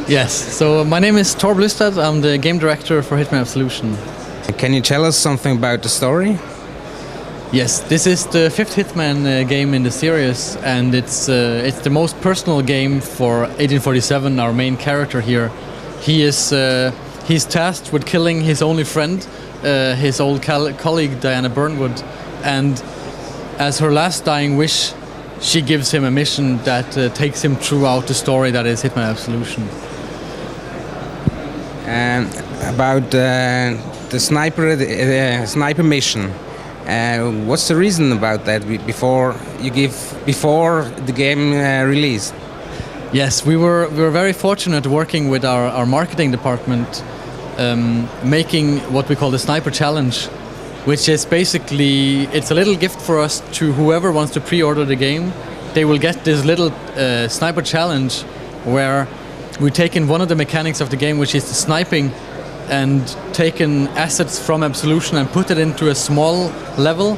Yes, so my name is Blystad. I'm the game director for Hitman Absolution. Can you tell us something about the story? Yes, this is the fifth Hitman game in the series, and it's the most personal game for 1847, our main character here. He's tasked with killing his only friend, his old colleague Diana Burnwood, and as her last dying wish, she gives him a mission that takes him throughout the story that is Hitman Absolution. About the sniper mission. What's the reason about that before the game release? Yes, we were very fortunate working with our marketing department, making what we call the Sniper Challenge, which is basically, it's a little gift for us to whoever wants to pre-order the game. They will get this little Sniper Challenge where we take in one of the mechanics of the game, which is the sniping, and taken assets from Absolution and put it into a small level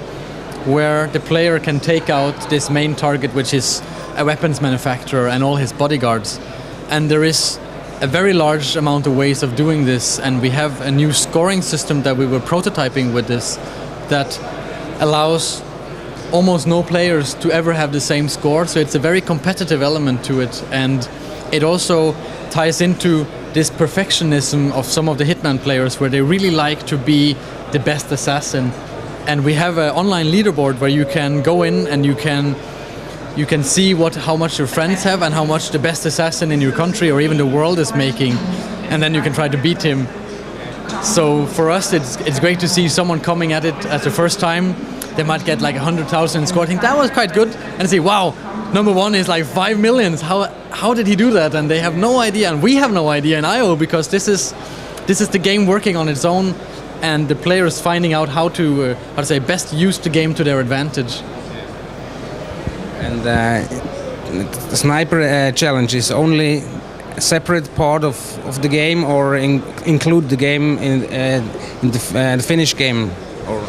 where the player can take out this main target, which is a weapons manufacturer and all his bodyguards. And there is a very large amount of ways of doing this, and we have a new scoring system that we were prototyping with this that allows almost no players to ever have the same score, so it's a very competitive element to it, and it also ties into this perfectionism of some of the Hitman players where they really like to be the best assassin. And we have an online leaderboard where you can go in and you can see how much your friends have and how much the best assassin in your country or even the world is making, and then you can try to beat him. So for us it's great to see someone coming at it as the first time. They might get like 100,000 score. I think that was quite good, and say, wow, number one is like 5 million. How did he do that? And they have no idea, and we have no idea in IO, because this is the game working on its own, and the players finding out how to best use the game to their advantage. And the Sniper Challenge is only a separate part of the game, or include the game in the finished game? Or?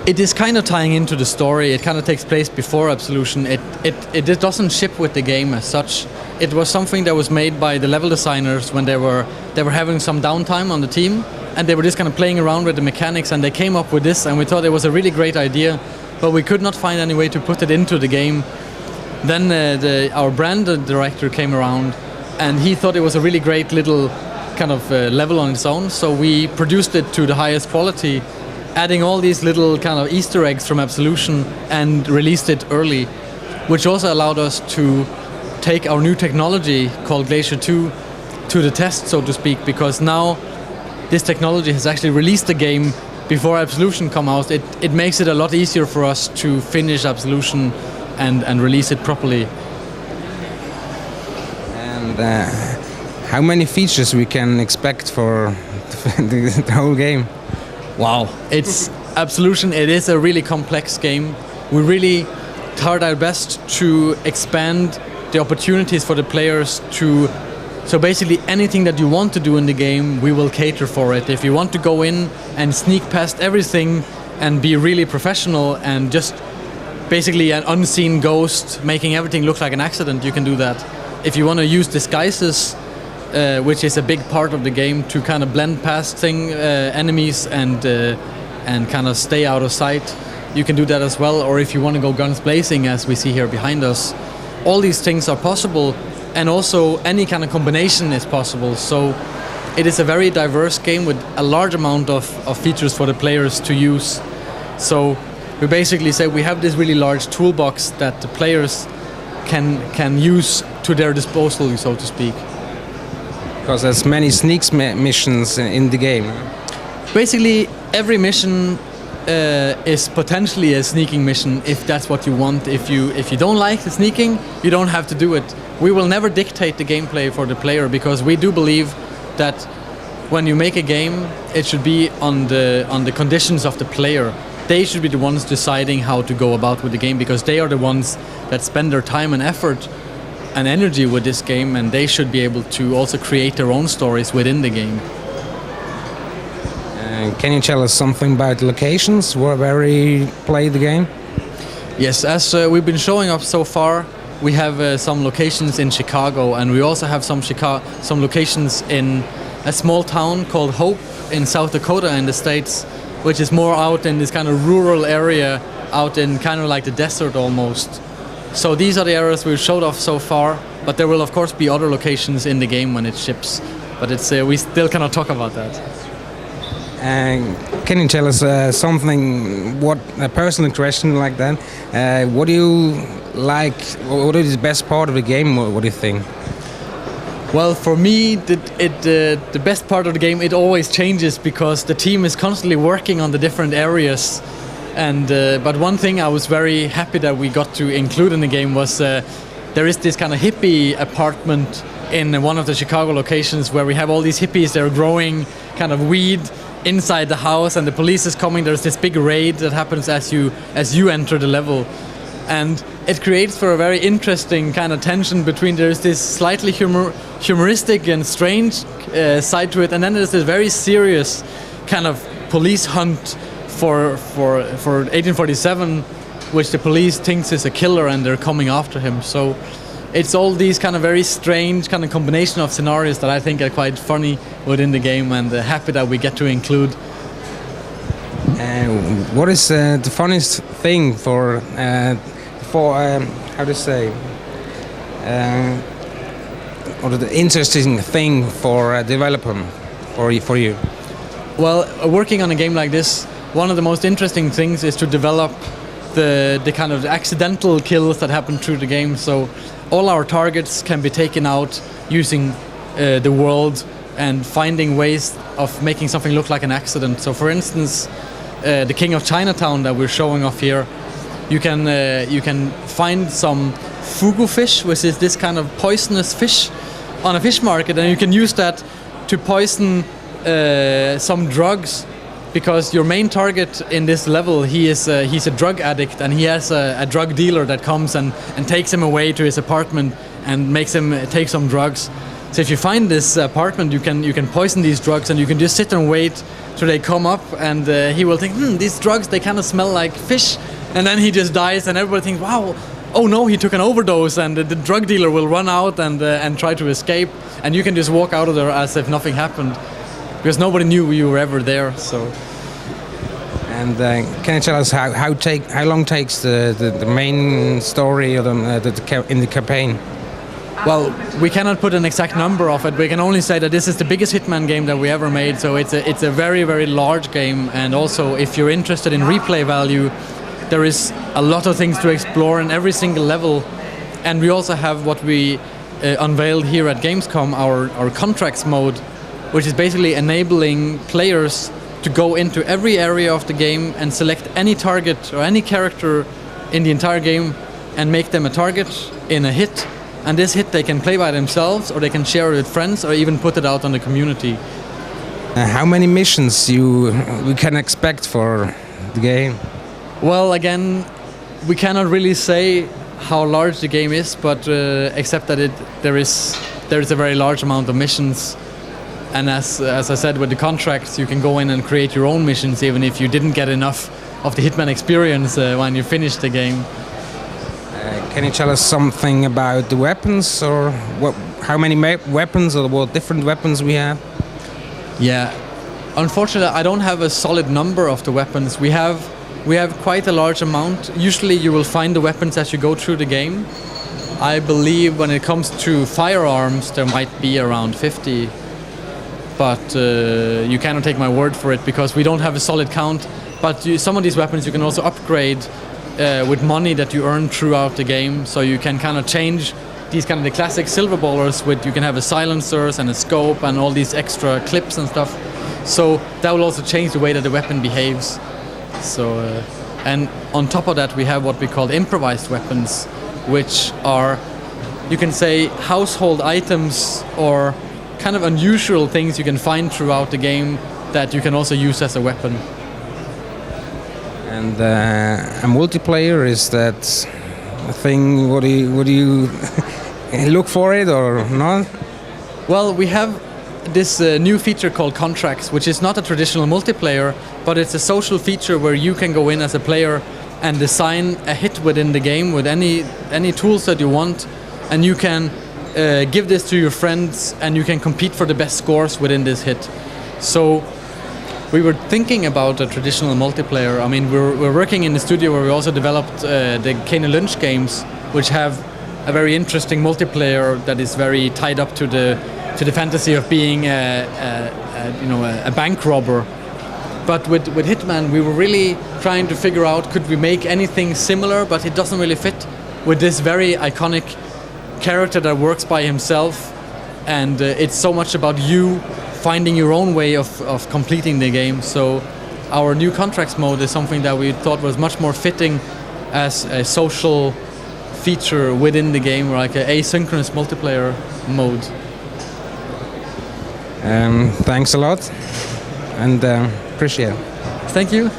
It is kind of tying into the story. It kind of takes place before Absolution. It doesn't ship with the game as such. It was something that was made by the level designers when they were having some downtime on the team, and they were just kind of playing around with the mechanics, and they came up with this, and we thought it was a really great idea, but we could not find any way to put it into the game. Then our brand director came around, and he thought it was a really great little kind of level on its own, so we produced it to the highest quality, adding all these little kind of Easter eggs from Absolution, and released it early, which also allowed us to take our new technology called Glacier 2 to the test, so to speak, because now this technology has actually released the game before Absolution come out. It makes it a lot easier for us to finish Absolution and release it properly. And how many features we can expect for the whole game? Wow, it's Absolution. It is a really complex game. We really tried our best to expand the opportunities for the players to. So basically, anything that you want to do in the game, we will cater for it. If you want to go in and sneak past everything and be really professional and just basically an unseen ghost, making everything look like an accident, you can do that. If you want to use disguises, which is a big part of the game, to kind of blend past enemies and kind of stay out of sight, you can do that as well. Or if you want to go guns blazing, as we see here behind us, all these things are possible, and also any kind of combination is possible. So it is a very diverse game with a large amount of features for the players to use. So we basically say we have this really large toolbox that the players can use to their disposal, so to speak. Because there's many sneaks missions in the game. Basically, every mission is potentially a sneaking mission if that's what you want. If you don't like the sneaking, you don't have to do it. We will never dictate the gameplay for the player, because we do believe that when you make a game, it should be on the conditions of the player. They should be the ones deciding how to go about with the game, because they are the ones that spend their time and effort and energy with this game, and they should be able to also create their own stories within the game. Can you tell us something about locations where we play the game? Yes, as we've been showing up so far, we have some locations in Chicago, and we also have some locations in a small town called Hope in South Dakota in the States, which is more out in this kind of rural area, out in kind of like the desert almost. So these are the areas we've showed off so far, but there will of course be other locations in the game when it ships, but we still cannot talk about that. Can you tell us something, what a personal question like that, what do you like, what is the best part of the game, what do you think? Well, for me, the best part of the game, it always changes because the team is constantly working on the different areas. And but one thing I was very happy that we got to include in the game was there is this kind of hippie apartment in one of the Chicago locations where we have all these hippies. They're growing kind of weed inside the house, and the police is coming. There's this big raid that happens as you enter the level. And it creates for a very interesting kind of tension between, there's this slightly humoristic and strange side to it, and then there's this very serious kind of police hunt for 1847, which the police thinks is a killer and they're coming after him. So it's all these kind of very strange kind of combination of scenarios that I think are quite funny within the game, and happy that we get to include. What is the funniest thing for how to say, or the interesting thing for a developer, for you? Well, working on a game like this, one of the most interesting things is to develop the kind of accidental kills that happen through the game. So all our targets can be taken out using the world and finding ways of making something look like an accident. So for instance, the King of Chinatown that we're showing off here, you can find some fugu fish, which is this kind of poisonous fish, on a fish market, and you can use that to poison some drugs, because your main target in this level, he's a drug addict, and he has a drug dealer that comes and takes him away to his apartment and makes him take some drugs. So if you find this apartment, you can poison these drugs, and you can just sit and wait till they come up, and he will think, these drugs, they kind of smell like fish, and then he just dies, and everybody thinks, wow, oh no, he took an overdose, and the drug dealer will run out and try to escape, and you can just walk out of there as if nothing happened, because nobody knew you were ever there. So. And can you tell us how long takes the main story or in the campaign? Well, we cannot put an exact number of it. We can only say that this is the biggest Hitman game that we ever made. So it's a very, very large game. And also, if you're interested in replay value, there is a lot of things to explore in every single level. And we also have what we unveiled here at Gamescom, our contracts mode, which is basically enabling players to go into every area of the game and select any target or any character in the entire game and make them a target in a hit. And this hit they can play by themselves, or they can share it with friends, or even put it out on the community. How many missions we can expect for the game? Well, again, we cannot really say how large the game is, but except that there is a very large amount of missions. And as I said, with the contracts, you can go in and create your own missions, even if you didn't get enough of the Hitman experience when you finish the game. Can you tell us something about the weapons, or how many weapons, or what different weapons we have? Yeah, unfortunately, I don't have a solid number of the weapons. We have quite a large amount. Usually, you will find the weapons as you go through the game. I believe when it comes to firearms, there might be around 50. But you cannot take my word for it, because we don't have a solid count. But some of these weapons you can also upgrade with money that you earn throughout the game. So you can kind of change these kind of the classic silver ballers with, you can have a silencers and a scope and all these extra clips and stuff. So that will also change the way that the weapon behaves. So and on top of that, we have what we call improvised weapons, which are, you can say, household items or kind of unusual things you can find throughout the game that you can also use as a weapon. And a multiplayer, is that a thing? What do you look for it or not? Well, we have this new feature called Contracts, which is not a traditional multiplayer, but it's a social feature where you can go in as a player and design a hit within the game with any tools that you want, and you can give this to your friends, and you can compete for the best scores within this hit. So we were thinking about a traditional multiplayer. I mean, we're working in the studio where we also developed the Kane Lunch games, which have a very interesting multiplayer that is very tied up to the fantasy of being a bank robber. But with Hitman, we were really trying to figure out, could we make anything similar, but it doesn't really fit with this very iconic character that works by himself, and it's so much about you finding your own way of completing the game. So our new contracts mode is something that we thought was much more fitting as a social feature within the game, like an asynchronous multiplayer mode. Thanks a lot, and appreciate it. Thank you.